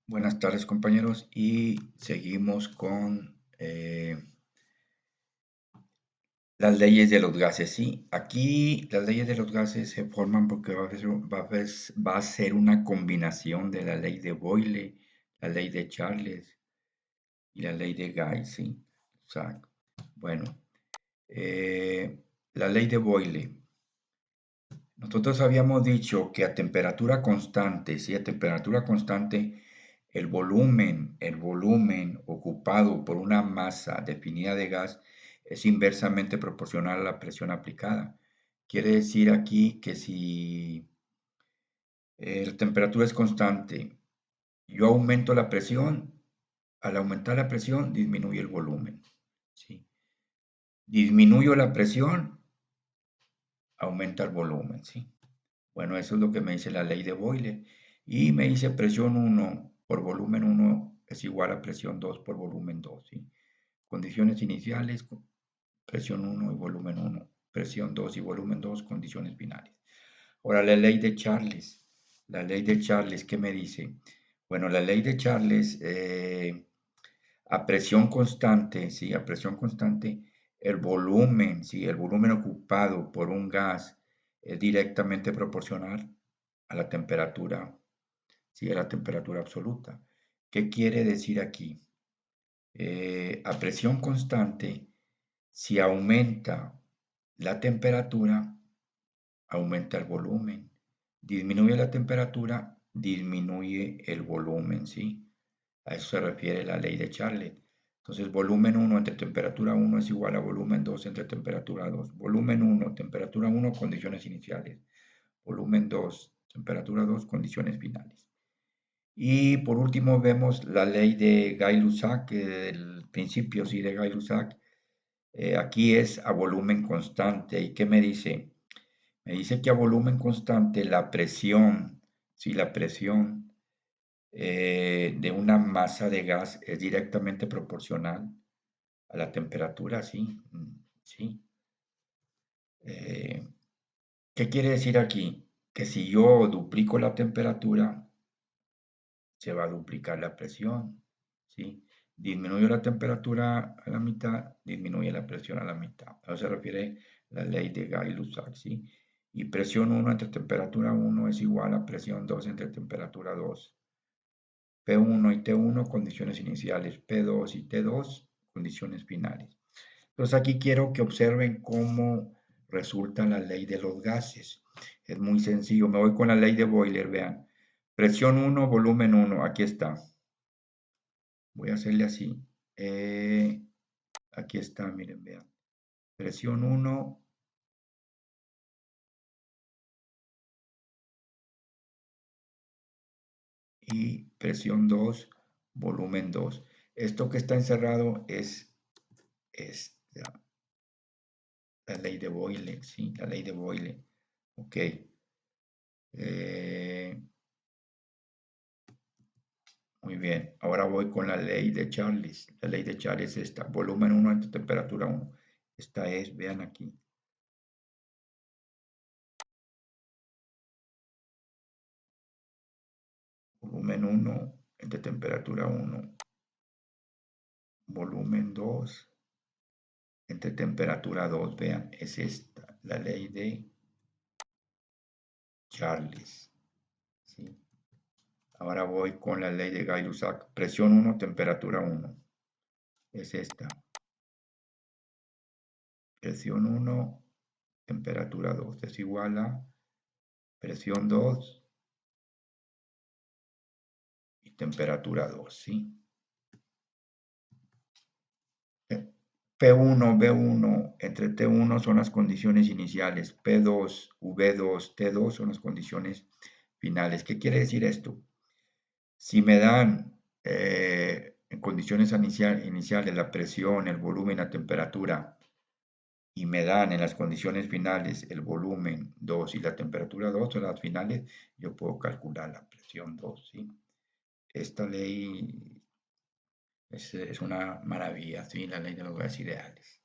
Buenas tardes, compañeros, y seguimos con las leyes de los gases. Sí, aquí las leyes de los gases se forman porque va a ser una combinación de la ley de Boyle, la ley de Charles y la ley de Guy. Sí, o sea, bueno, la ley de Boyle. Nosotros habíamos dicho que a temperatura constante, sí, a temperatura constante, el volumen ocupado por una masa definida de gas es inversamente proporcional a la presión aplicada. Quiere decir aquí que si la temperatura es constante, yo aumento la presión, al aumentar la presión disminuye el volumen. ¿Sí? Disminuyo la presión, aumenta el volumen. ¿Sí? Bueno, eso es lo que me dice la ley de Boyle. Y me dice presión 1 por volumen 1 es igual a presión 2 por volumen 2. ¿Sí? Condiciones iniciales, presión 1 y volumen 1. Presión 2 y volumen 2, condiciones finales. Ahora, la ley de Charles. La ley de Charles, ¿qué me dice? Bueno, la ley de Charles, a presión constante, ¿sí? A presión constante, el volumen, ¿sí? El volumen ocupado por un gas es directamente proporcional a la temperatura, ¿sí? A la temperatura absoluta. ¿Qué quiere decir aquí? A presión constante, si aumenta la temperatura, aumenta el volumen. Disminuye la temperatura, disminuye el volumen, ¿sí? A eso se refiere la ley de Charles. Entonces, volumen 1 entre temperatura 1 es igual a volumen 2 entre temperatura 2. Volumen 1, temperatura 1, condiciones iniciales. Volumen 2, temperatura 2, condiciones finales. Y por último vemos la ley de Gay-Lussac, el principio sí, de Gay-Lussac. Aquí es a volumen constante. ¿Y qué me dice? Me dice que a volumen constante la presión, si la presión de una masa de gas es directamente proporcional a la temperatura, sí, sí. Eh, ¿Qué quiere decir aquí? Que si yo duplico la temperatura, se va a duplicar la presión, ¿sí? Disminuyo la temperatura a la mitad, disminuye la presión a la mitad. A eso se refiere la ley de Gay-Lussac, ¿sí? Y presión 1 entre temperatura 1 es igual a presión 2 entre temperatura 2. P1 y T1, condiciones iniciales. P2 y T2, condiciones finales. Entonces aquí quiero que observen cómo resulta la ley de los gases. Es muy sencillo. Me voy con la ley de Boyle, vean. Presión 1, volumen 1, aquí está. Voy a hacerle así. Aquí está, miren, vean. Presión 1 y presión 2, volumen 2. Esto que está encerrado es la ley de Boyle, ¿sí? La ley de Boyle. Ok. Eh, Muy bien. Ahora voy con la ley de Charles. La ley de Charles es esta. Volumen 1 entre temperatura 1. Esta es, vean aquí. Volumen 1 entre temperatura 1. Volumen 2 entre temperatura 2. Vean, es esta. La ley de Charles. ¿Sí? Ahora voy con la ley de Gay-Lussac. Presión 1, temperatura 1. Es esta. Presión 1, temperatura 2. Es igual a presión 2 y temperatura 2. ¿Sí? P1, B1 entre T1 son las condiciones iniciales, P2, V2, T2 son las condiciones finales. ¿Qué quiere decir esto? Si me dan en condiciones iniciales la presión, el volumen, la temperatura, y me dan en las condiciones finales el volumen 2 y la temperatura 2 son las finales, yo puedo calcular la presión 2, ¿sí? Esta ley es una maravilla, ¿sí? La ley de los gases ideales.